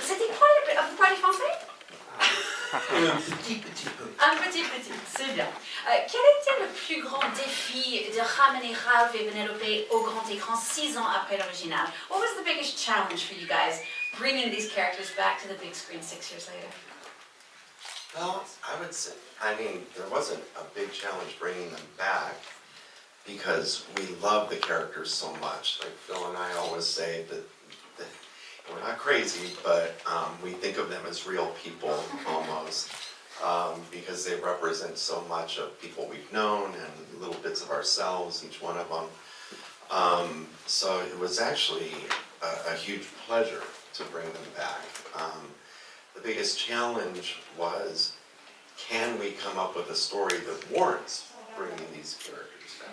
C'était quoi vous parlez français? Un petit peu. Un petit, c'est bien. Quel était le plus grand défi de ramener Ralph et Penelope au grand écran 6 ans après l'original? What was the biggest challenge for you guys bringing these characters back to the big screen 6 years later? Well, I would say, there wasn't a big challenge bringing them back because we love the characters so much. Like Phil and I always say that we're not crazy, but we think of them as real people almost because they represent so much of people we've known and little bits of ourselves, each one of them. So it was actually a huge pleasure to bring them back. The biggest challenge was, can we come up with a story that warrants bringing these characters back?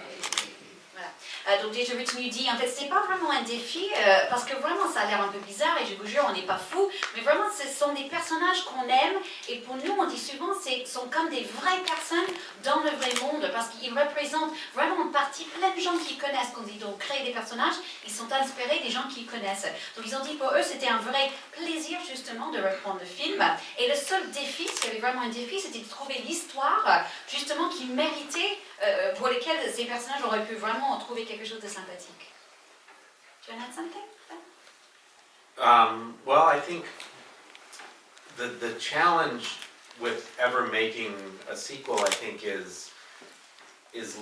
Voilà. Donc déjà tu nous dis, en fait c'est pas vraiment un défi parce que vraiment ça a l'air un peu bizarre et je vous jure on n'est pas fou, mais vraiment ce sont des personnages qu'on aime et pour nous on dit souvent ce sont comme des vraies personnes dans le vrai monde parce qu'ils représentent vraiment en partie plein de gens qui connaissent. Quand ils ont créé des personnages, ils sont inspirés des gens qu'ils connaissent. Donc ils ont dit pour eux c'était un vrai plaisir justement de reprendre le film et le seul défi, s'il y avait vraiment un défi, c'était de trouver l'histoire justement qui méritait pour lesquels ces personnages auraient pu vraiment trouver quelque chose de sympathique. Do you want to add something? Well, I think the challenge with ever making a sequel, I think, is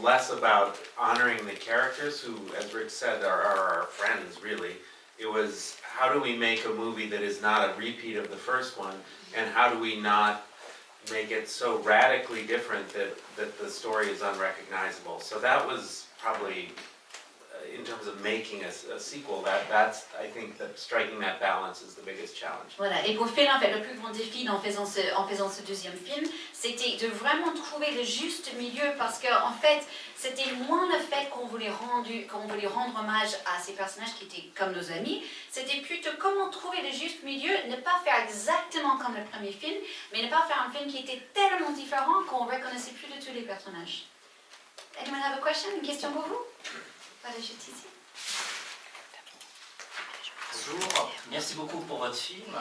less about honoring the characters who, as Rick said, are our friends, really. It was, how do we make a movie that is not a repeat of the first one, and how do we not make it so radically different that the story is unrecognizable? So that was probably, in terms of making a sequel, that's, I think, that striking that balance is the biggest challenge. Voilà, et pour Phil, en fait, le plus grand défi en faisant ce deuxième film, c'était de vraiment trouver le juste milieu, parce qu'en fait, c'était moins le fait qu'on voulait rendre hommage à ces personnages qui étaient comme nos amis, c'était plutôt comment trouver le juste milieu, ne pas faire exactement comme le premier film, mais ne pas faire un film qui était tellement différent qu'on ne reconnaissait plus de tous les personnages. Anyone have a question? Une question pour vous? Pas de juste ici. Bonjour, merci beaucoup pour votre film.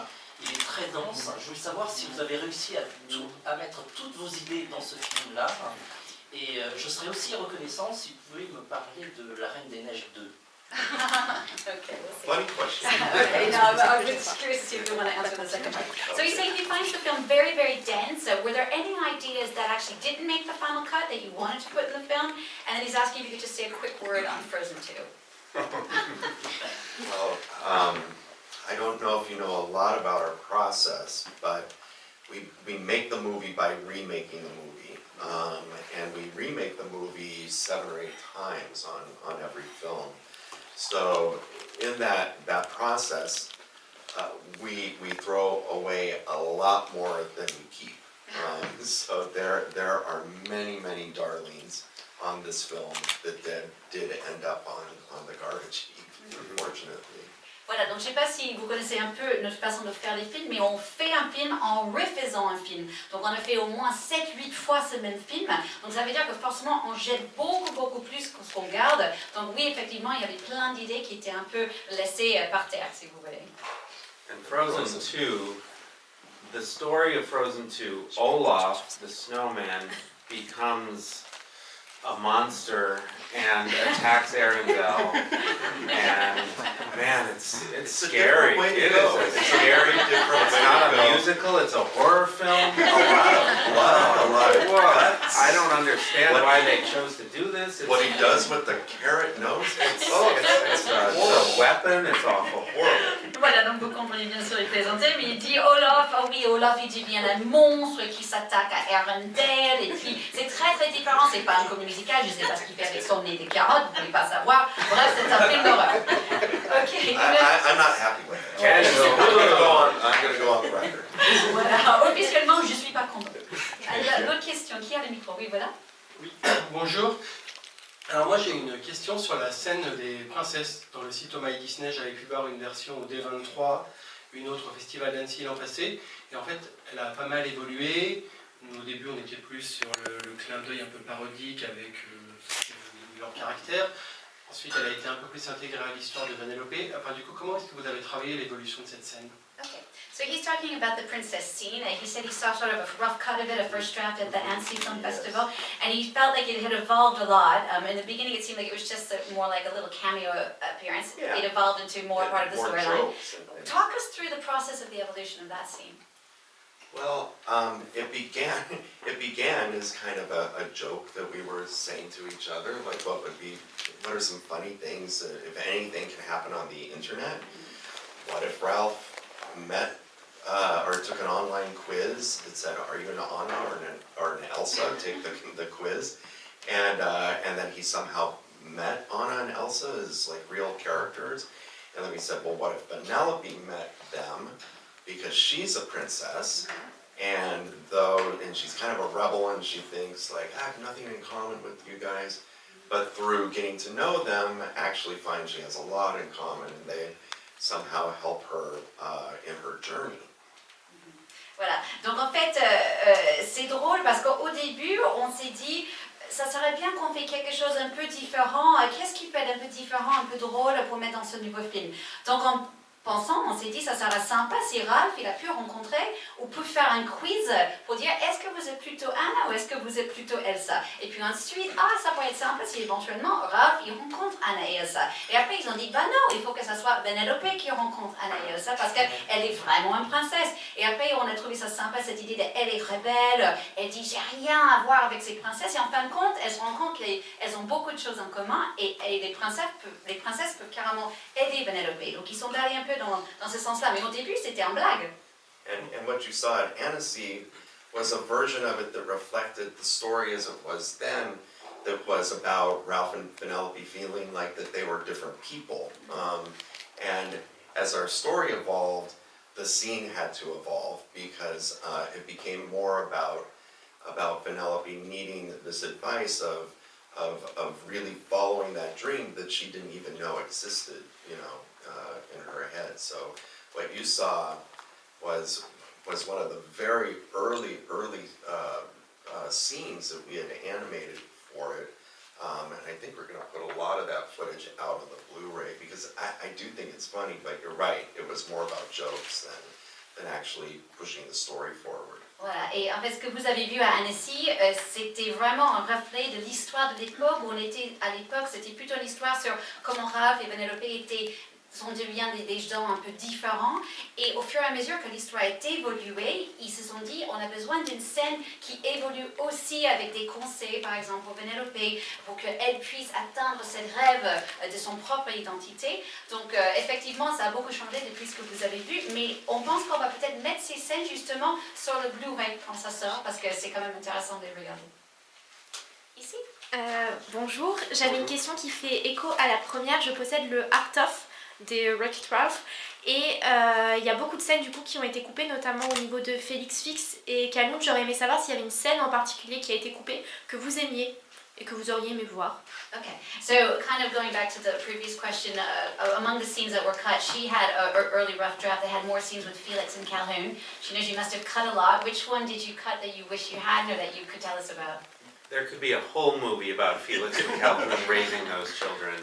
Il est très dense. Je voulais savoir si vous avez réussi à mettre toutes vos idées dans ce film-là. Et je serais aussi reconnaissant si vous pouvez me parler de La Reine des Neiges 2. Okay, we'll see. Funny question. Okay, no, I was just curious to see if you want to answer the second part. So you say he finds the film very, very dense. Were there any ideas that actually didn't make the final cut that you wanted to put in the film? And then he's asking if you could just say a quick word on Frozen 2. Well, I don't know if you know a lot about our process, but we make the movie by remaking the movie. And we remake the movie 7 or 8 times on every film. So in that process, we throw away a lot more than we keep. So there are many darlings on this film that did end up on the garbage heap, unfortunately. Voilà, donc je ne sais pas si vous connaissez un peu notre façon de faire les films, mais on fait un film en refaisant un film. Donc on a fait au moins 7-8 fois ce même film. Donc ça veut dire que forcément on jette beaucoup plus que ce qu'on garde. Donc oui, effectivement, il y avait plein d'idées qui étaient un peu laissées par terre, si vous voulez. And Frozen 2, the story of Frozen 2, Olaf, the snowman, becomes a monster and attacks Arendelle, and man, it's scary. It is a scary, different. It's not a musical; it's a horror film. A lot. I don't understand why they chose to do this. What he does with the carrot nose, It's a weapon. It's awful. horrible. Voilà, donc vous comprenez bien sûr, il plaisantait, mais il dit Olaf, ah oui, Olaf, il devient un monstre qui s'attaque à Arendelle, et puis c'est très différent, c'est pas un comédie musicale, je sais pas ce qu'il fait avec son nez des carottes, vous ne voulez pas savoir, bref, c'est un film d'horreur. Ok. I'm not happy with it. I'm going to go on the record. Voilà, officiellement, je suis pas content. L'autre question, qui a le micro? Oui, voilà. Oui, bonjour. Alors moi j'ai une question sur la scène des princesses dans le site Thomas et Disney. J'avais pu voir une version au D23, une autre au Festival d'Annecy l'an passé. Et en fait, elle a pas mal évolué. Au début, on était plus sur le clin d'œil un peu parodique avec leur caractère. Ensuite, elle a été un peu plus intégrée à l'histoire de Penelope. Enfin, du coup, comment est-ce que vous avez travaillé l'évolution de cette scène? Ok. So he's talking about the princess scene. He said he saw sort of a rough cut of it, a first draft at the Annecy Film Festival, and he felt like it had evolved a lot. In the beginning, it seemed like it was just more like a little cameo appearance. Yeah. It evolved into more part of the storyline. Storyline. Talk us through the process of the evolution of that scene. Well, it began as kind of a joke that we were saying to each other, like what are some funny things, if anything can happen on the internet? What if Ralph met or took an online quiz that said, are you an Anna or an Elsa? Take the quiz. And then he somehow met Anna and Elsa as like real characters. And then we said, well, what if Penelope met them? Because she's a princess, and she's kind of a rebel, and she thinks like, I have nothing in common with you guys. But through getting to know them, actually find she has a lot in common, and they somehow help her in her journey. Voilà, donc en fait, c'est drôle parce qu'au début, on s'est dit, ça serait bien qu'on fait quelque chose un peu différent. Qu'est-ce qui peut être un peu différent, un peu drôle pour mettre dans ce nouveau film? Donc en pensant, on s'est dit, ça serait sympa si Ralph il a pu rencontrer ou peut faire un quiz pour dire, est-ce que vous êtes plutôt Anna ou est-ce que vous êtes plutôt Elsa? Et puis ensuite, ça pourrait être sympa si éventuellement Ralph il rencontre Anna et Elsa. Et après ils ont dit, bah non, il faut que ça soit Penelope qui rencontre Anna et Elsa parce qu'elle est vraiment une princesse. Et après on a trouvé ça sympa, cette idée d'elle est rebelle, elle dit j'ai rien à voir avec ces princesses, et en fin de compte, elle se rend compte qu'elles ont beaucoup de choses en commun, et les princesses peuvent carrément aider Penelope. Donc ils sont allés un peu dans ce sens-là, mais au début c'était en blague. And what you saw at Annecy was a version of it that reflected the story as it was then, that was about Ralph and Penelope feeling like that they were different people. And as our story evolved, the scene had to evolve because it became more about Penelope needing this advice of really following that dream that she didn't even know existed, in her head. So what you saw was one of the very early scenes that we had animated for it. And I think we're going to put a lot of that footage out on the Blu-ray because I do think it's funny, but you're right, it was more about jokes than actually pushing the story forward. Voilà, et en fait ce que vous avez vu à Annecy, c'était vraiment un reflet de l'histoire de l'époque où on était à l'époque, c'était plutôt l'histoire sur comment Ralph et Penelope sont devenus des gens un peu différents, et au fur et à mesure que l'histoire a évolué, ils se sont dit on a besoin d'une scène qui évolue aussi avec des conseils, par exemple pour Penelope, pour qu'elle puisse atteindre ce rêve de son propre identité. Donc effectivement ça a beaucoup changé depuis ce que vous avez vu, mais on pense qu'on va peut-être mettre ces scènes justement sur le Blu-ray quand ça sort, parce que c'est quand même intéressant de les regarder. Ici Bonjour, j'avais une question qui fait écho à la première. Je possède le Art of des Wreck-It Ralph, et il y a beaucoup de scènes du coup qui ont été coupées, notamment au niveau de Félix Fix et Calhoun. J'aurais aimé savoir s'il y avait une scène en particulier qui a été coupée que vous aimiez et que vous auriez aimé voir. Okay, so kind of going back to the previous question, among the scenes that were cut, she had an early rough draft that had more scenes with Felix and Calhoun. She knows you must have cut a lot. Which one did you cut that you wish you hadn't or that you could tell us about? There could be a whole movie about Felix and Calhoun raising those children.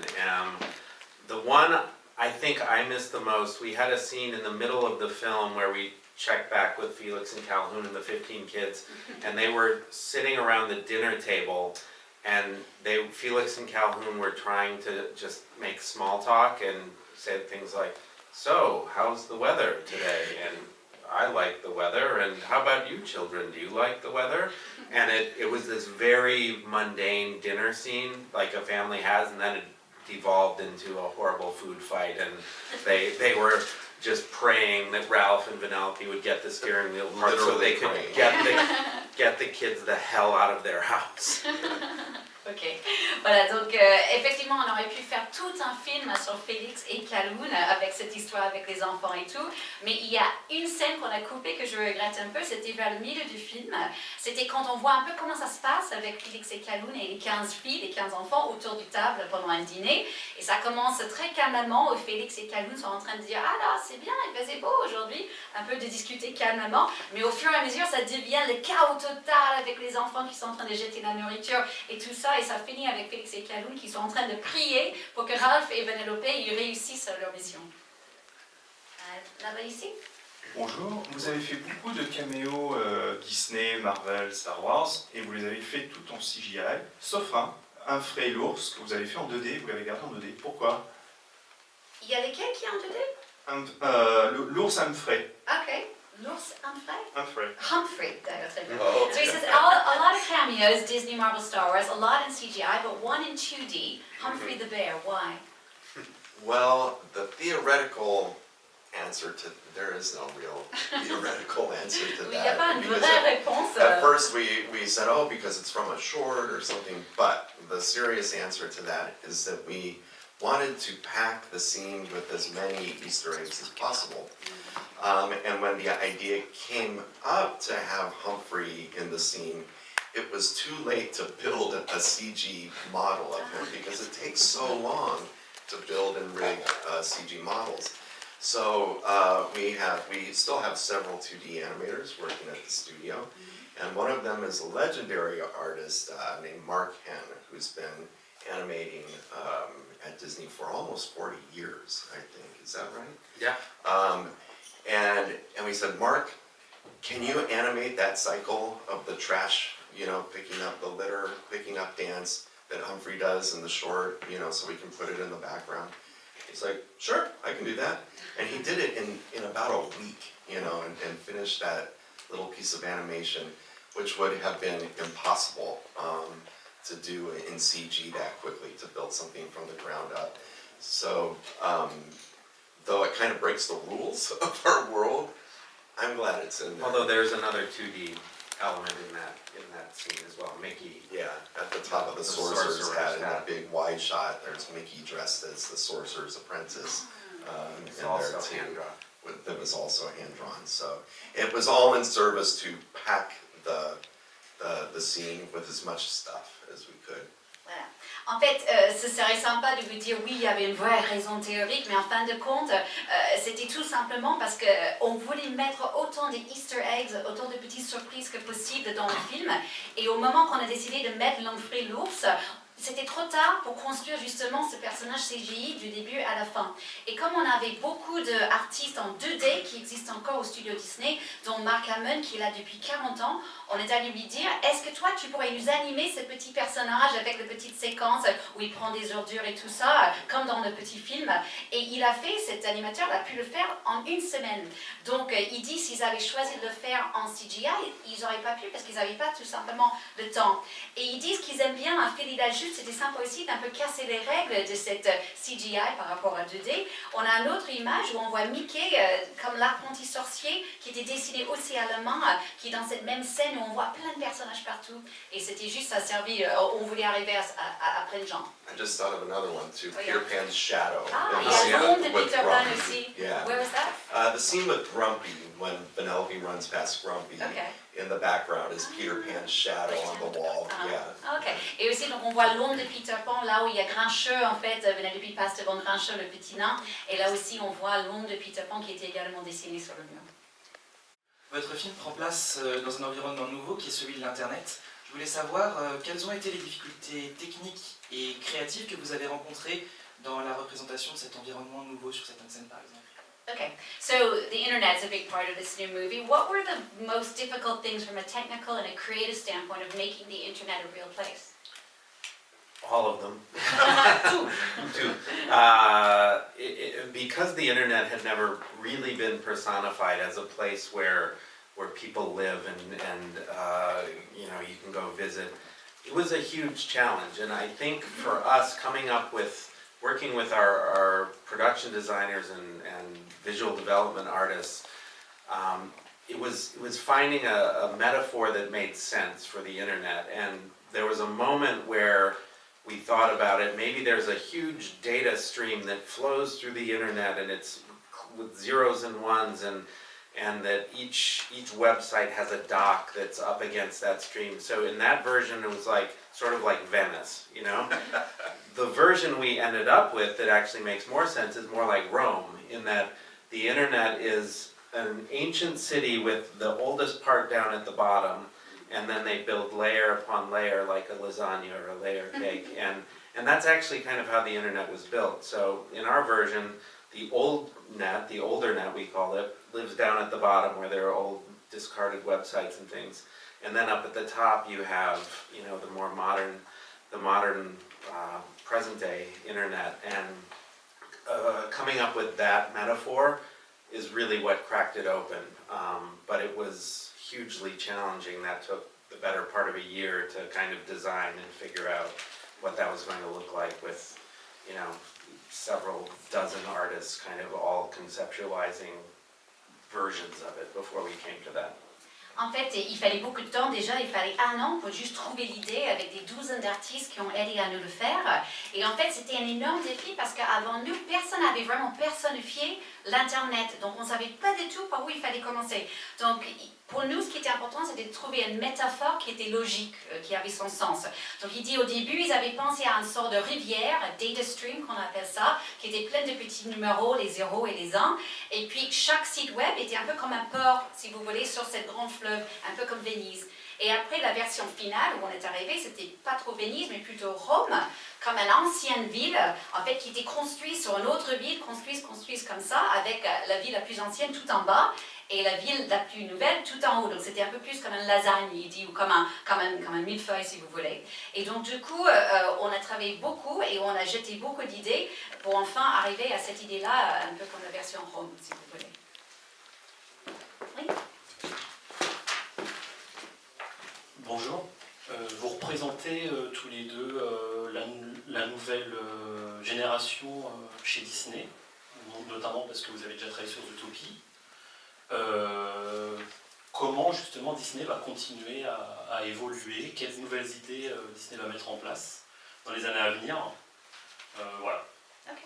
The one I think I missed the most, we had a scene in the middle of the film where we checked back with Felix and Calhoun and the 15 kids, and they were sitting around the dinner table, and Felix and Calhoun were trying to just make small talk and said things like, so, how's the weather today? And I like the weather, and how about you children? Do you like the weather? And it was this very mundane dinner scene like a family has, and then it devolved into a horrible food fight, and they were just praying that Ralph and Penelope would get the steering wheel part so they could get the kids the hell out of their house. Ok, voilà, donc effectivement on aurait pu faire tout un film sur Félix et Calhoun avec cette histoire avec les enfants et tout, mais il y a une scène qu'on a coupée que je regrette un peu, c'était vers le milieu du film, c'était quand on voit un peu comment ça se passe avec Félix et Calhoun et les 15 filles, les 15 enfants autour du table pendant un dîner, et ça commence très calmement où Félix et Calhoun sont en train de dire « Ah là, c'est bien, il faisait beau aujourd'hui », un peu de discuter calmement, mais au fur et à mesure ça devient le chaos total avec les enfants qui sont en train de jeter la nourriture et tout ça, et ça finit avec Félix et Calhoun qui sont en train de prier pour que Ralph et Penelope réussissent leur mission. Là-bas ici? Bonjour, vous avez fait beaucoup de caméos Disney, Marvel, Star Wars, et vous les avez fait tout en CGI, sauf un Frey l'ours que vous avez fait en 2D, vous l'avez gardé en 2D. Pourquoi? Il y a lesquels qui ont donné? L'ours Humphrey. Ok. L'ours Humphrey? Humphrey. Humphrey, d'accord, très bien. Oh, So he says a lot of cameos, Disney, Marvel, Star Wars, a lot in CGI, but one in 2D. Humphrey the bear, why? well, the theoretical answer to, there is no real theoretical answer to Il n'y a pas that. une Because vraie réponse. at first we said, oh, because it's from a short or something, but the serious answer to that is that we wanted to pack the scene with as many Easter eggs as possible. And when the idea came up to have Humphrey in the scene, it was too late to build a CG model of him because it takes so long to build and rig CG models. So we still have several 2D animators working at the studio, and one of them is a legendary artist named Mark Henn, who's been animating at Disney for almost 40 years, I think. Is that right? Yeah. And we said, Mark, can you animate that cycle of the trash, you know, picking up the litter, picking up dance that Humphrey does in the short, you know, so we can put it in the background? He's like, sure, I can do that. And he did it in about a week, you know, and finished that little piece of animation, which would have been impossible to do in CG that quickly, to build something from the ground up. So, though it kind of breaks the rules of our world, I'm glad it's in there. Although there's another 2D element in that scene as well. Mickey. Yeah, at the top of the sorcerer's hat in that big wide shot, there's Mickey dressed as the sorcerer's apprentice. It's in also there too. hand-drawn. That was also hand-drawn. So it was all in service to pack the scene with as much stuff as we could. Voilà. En fait, ce serait sympa de vous dire oui, il y avait une vraie raison théorique, mais en fin de compte, c'était tout simplement parce qu'on voulait mettre autant de Easter eggs, autant de petites surprises que possible dans le film. Et au moment qu'on a décidé de mettre Humphrey l'ours, c'était trop tard pour construire justement ce personnage CGI du début à la fin. Et comme on avait beaucoup d'artistes en 2D qui existent encore au studio Disney, dont Mark Hamill qui est là depuis 40 ans, on est allé lui dire, est-ce que toi tu pourrais nous animer ce petit personnage avec de petites séquences où il prend des ordures et tout ça, comme dans le petit film. Et il a fait, cet animateur a pu le faire en une semaine. Donc il dit, s'ils avaient choisi de le faire en CGI, ils n'auraient pas pu parce qu'ils n'avaient pas tout simplement le temps. Et ils disent qu'ils aiment bien, Phil il a juste, c'était sympa aussi d'un peu casser les règles de cette CGI par rapport à 2D. On a une autre image où on voit Mickey comme l'apprenti sorcier qui était dessiné aussi à la main, qui est dans cette même scène où on voit plein de personnages partout. Et c'était juste, ça a servi, on voulait arriver à plein de gens. I just thought of another one too, Oh, Peter yeah. Pan's shadow. Ah, in il the y scene a l'ombre de with Peter Pan Grumpy. aussi. Yeah. Where was that? The scene with Grumpy, when Penelope runs past Grumpy, Okay. in the background is Peter Pan's shadow on the wall. Yeah. Ok. Et aussi, donc, on voit l'ombre de Peter Pan, là où il y a Grincheux, en fait, Penelope passe devant Grincheux, le petit nain. Et là aussi, on voit l'ombre de Peter Pan qui était également dessinée sur le mur. Votre film prend place dans un environnement nouveau qui est celui de l'Internet. Je voulais savoir quelles ont été les difficultés techniques et créatives que vous avez rencontrées dans la représentation de cet environnement nouveau sur certaines scènes, par exemple. Okay, so the internet's a big part of this new movie. What were the most difficult things from a technical and a creative standpoint of making the internet a real place? All of them. Two. Because the internet had never really been personified as a place where people live and you know, you can go visit, it was a huge challenge. And I think for us working with our production designers and visual development artists, it was finding a metaphor that made sense for the internet. And there was a moment where we thought about it, maybe there's a huge data stream that flows through the internet and it's with zeros and ones, and that each website has a dock that's up against that stream. So in that version it was like sort of like Venice, you know? The version we ended up with that actually makes more sense is more like Rome, in that the internet is an ancient city with the oldest part down at the bottom, and then they build layer upon layer like a lasagna or a layer cake, and that's actually kind of how the internet was built. So in our version, the old net, the older net we call it, lives down at the bottom where there are old discarded websites and things. And then up at the top you have, you know, the more modern, present day internet. And coming up with that metaphor is really what cracked it open. But it was hugely challenging. That took the better part of a year to kind of design and figure out what that was going to look like with, you know, several dozen artists kind of all conceptualizing versions of it before we came to that. En fait, il fallait beaucoup de temps déjà, il fallait 1 an pour juste trouver l'idée avec des douzaines d'artistes qui ont aidé à nous le faire. Et en fait, c'était un énorme défi parce qu'avant nous, personne n'avait vraiment personnifié l'Internet. Donc, on ne savait pas du tout par où il fallait commencer. Donc, pour nous, ce qui était important, c'était de trouver une métaphore qui était logique, qui avait son sens. Donc, il dit au début, ils avaient pensé à une sorte de rivière, data stream qu'on appelle ça, qui était pleine de petits numéros, les 0 et les 1. Et puis, chaque site web était un peu comme un port, si vous voulez, sur cette grande fleuve, un peu comme Venise. Et après, la version finale, où on est arrivé, c'était pas trop Venise, mais plutôt Rome, comme une ancienne ville, en fait, qui était construite sur une autre ville, construite comme ça, avec la ville la plus ancienne tout en bas, et la ville la plus nouvelle tout en haut. Donc c'était un peu plus comme une lasagne, il dit, ou comme un millefeuille si vous voulez. Et donc du coup, on a travaillé beaucoup et on a jeté beaucoup d'idées pour enfin arriver à cette idée-là, un peu comme la version Rome, si vous voulez. Oui. Bonjour, vous représentez tous les deux la nouvelle génération chez Disney, notamment parce que vous avez déjà travaillé sur Zootopie. Comment justement Disney va continuer à évoluer, quelles nouvelles idées Disney va mettre en place dans les années à venir. Voilà. Okay.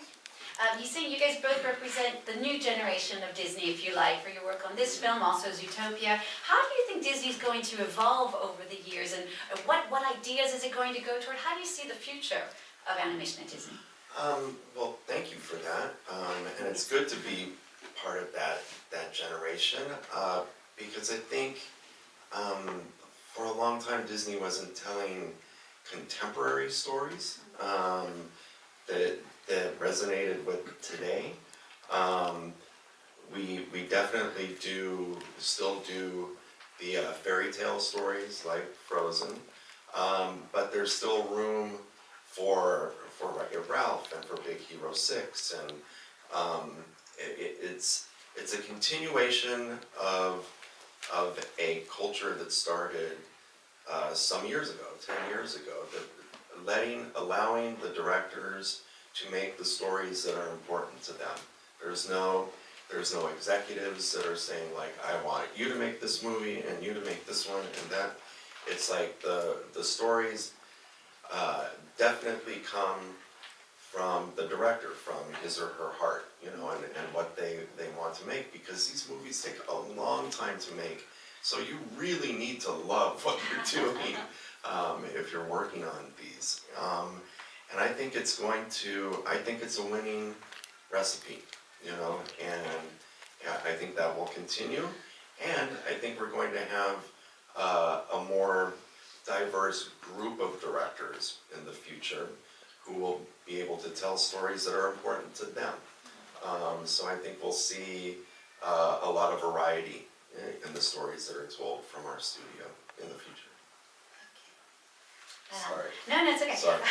You say you guys both represent the new generation of Disney, if you like, for your work on this film, also Zootopia. How do you think Disney's going to evolve over the years, and what ideas is it going to go toward? How do you see the future of animation at Disney? Well, thank you for that, and it's good to be part of that generation, because I think for a long time Disney wasn't telling contemporary stories that resonated with today. We definitely still do the fairy tale stories like Frozen, but there's still room for Wreck-It Ralph and for Big Hero 6, and it's a continuation of a culture that started some years ago, 10 years ago, allowing the directors to make the stories that are important to them. There's no executives that are saying like, I want you to make this movie and you to make this one and that. It's like the stories definitely come from the director, from his or her heart, you know, and what they want to make, because these movies take a long time to make. So you really need to love what you're doing if you're working on these. And I think it's a winning recipe, you know, and I think that will continue. And I think we're going to have a more diverse group of directors in the future who will be able to tell stories that are important to them. So I think we'll see a lot of variety in the stories that are told from our studio in the future. Sorry. Non, c'est ok. Sorry.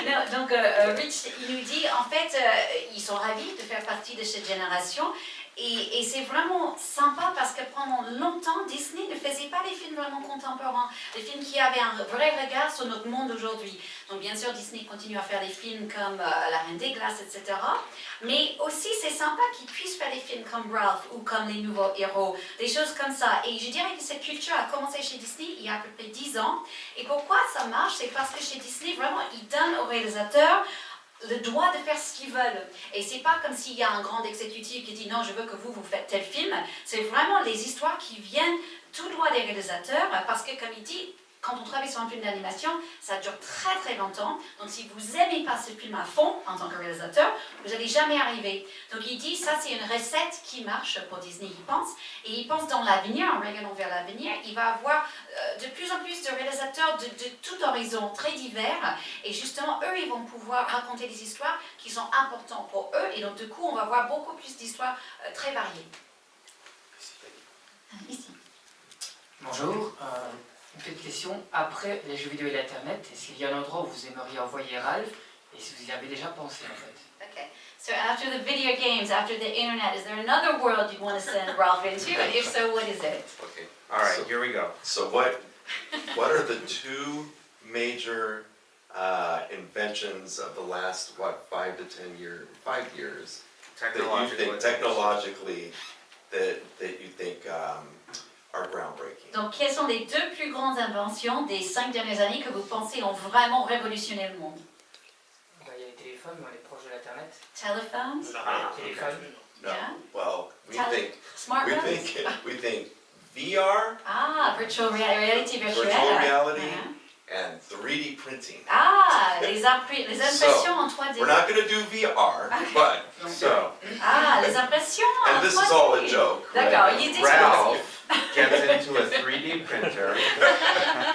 Non, donc Rich, il nous dit, en fait, ils sont ravis de faire partie de cette génération. Et c'est vraiment sympa parce que pendant longtemps, Disney ne faisait pas des films vraiment contemporains, des films qui avaient un vrai regard sur notre monde aujourd'hui. Donc bien sûr, Disney continue à faire des films comme La Reine des Glaces, etc. Mais aussi, c'est sympa qu'ils puissent faire des films comme Ralph ou comme Les Nouveaux Héros, des choses comme ça. Et je dirais que cette culture a commencé chez Disney il y a à peu près 10 ans. Et pourquoi ça marche? C'est parce que chez Disney, vraiment, ils donnent aux réalisateurs le droit de faire ce qu'ils veulent. Et c'est pas comme s'il y a un grand exécutif qui dit non, je veux que vous faites tel film. C'est vraiment les histoires qui viennent tout droit des réalisateurs, parce que comme il dit, quand on travaille sur un film d'animation, ça dure très très longtemps. Donc si vous n'aimez pas ce film à fond, en tant que réalisateur, vous n'allez jamais arriver. Donc il dit, ça c'est une recette qui marche pour Disney, il pense. Et il pense dans l'avenir, en regardant vers l'avenir, il va avoir de plus en plus de réalisateurs de tout horizon, très divers. Et justement, eux, ils vont pouvoir raconter des histoires qui sont importantes pour eux. Et donc du coup, on va voir beaucoup plus d'histoires très variées. Ici. Bonjour, une petite question. Après les jeux vidéo et l'Internet, est-ce qu'il y a un endroit où vous aimeriez envoyer Ralph et si vous y avez déjà pensé en fait? Okay, so after the video games, after the internet, is there another world you want to send Ralph into? And if so, what is it? Okay. All right, So- here we go. So what are the two major inventions of the last, 5 to 10 years, 5 years, that you think technologically that you think are groundbreaking? Donc, quelles sont les deux plus grandes inventions des 5 dernières années que vous pensez ont vraiment révolutionné le monde? Bah, il y a les téléphones, on est proche de l'Internet. Telephones? Téléphones. No. Yeah. Well, we Smartphones? think VR, Ah, réalité virtuelle. virtual reality, Uh-huh. and 3D printing. Ah, les impressions en 3D. We're not going to do VR, but So, Ah, les impressions en 3D. and this is all a joke. D'accord, right? il dit Ralph gets into a 3D printer,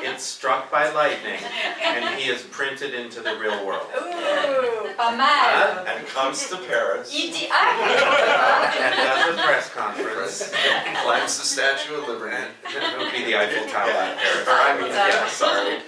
it's struck by lightning, and he is printed into the real world. Ouh, pas mal. And comes to Paris, Il dit, And does a press conference, climbs the Statue of Liberty. and that would be the Eiffel Tower in Paris. Or I mean, yeah, sorry.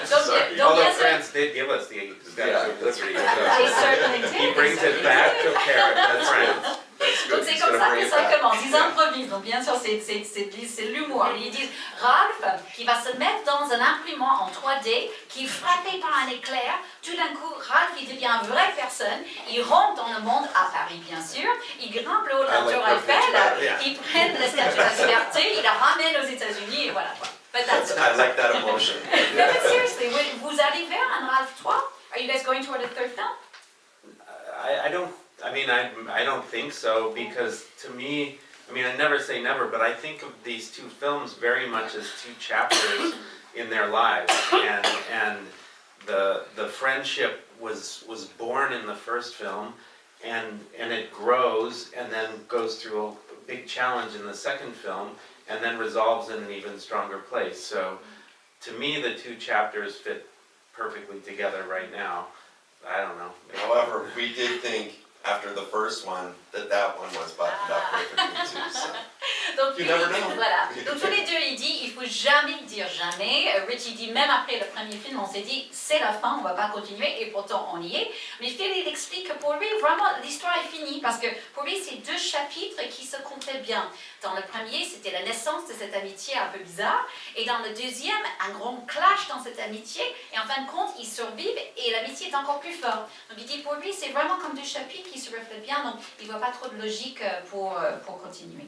Sorry. Donc, Although bien sûr, France did give us the Statue of Liberty. they certainly did. He brings it back to Paris, that's France. That's Donc good. c'est He's comme gonna ça bring que it ça back. commence, ils Yeah. improvisent, donc bien sûr c'est l'humour. Ils disent Ralph qui va se mettre dans un imprimant en 3D qui est frappé par un éclair, tout d'un coup Ralph il devient une vraie personne, il rentre dans le monde à Paris bien sûr, il grimpe le haut de la I like tour the picture, Eiffel, yeah. il prend la statue de la liberté, il la ramène aux États-Unis et voilà quoi. But that's it. I like that emotion. No, but seriously, vous allez vers un Ralph 3? Are you guys going toward a third film? I don't think so, because to me, I never say never, but I think of these two films very much as two chapters in their lives, and the friendship was born in the first film, and it grows, and then goes through a big challenge in the second film, and then resolves in an even stronger place. So, to me, the two chapters fit perfectly together right now. I don't know. However, we did think after the first one that one was buttoned up perfectly too. So. Donc, You never know. Voilà. Donc tous les deux, il dit, il faut jamais dire jamais. Rich, il dit, même après le premier film, on s'est dit, c'est la fin, on va pas continuer, et pourtant on y est. Mais Phil, il explique que pour lui, vraiment, l'histoire est finie, parce que pour lui, c'est deux chapitres qui se complètent bien. Dans le premier, c'était la naissance de cette amitié un peu bizarre, et dans le deuxième, un grand clash dans cette amitié, et en fin de compte, ils survivent, et l'amitié est encore plus forte. Donc il dit, pour lui, c'est vraiment comme deux chapitres qui se reflètent bien, donc il voit pas trop de logique pour continuer.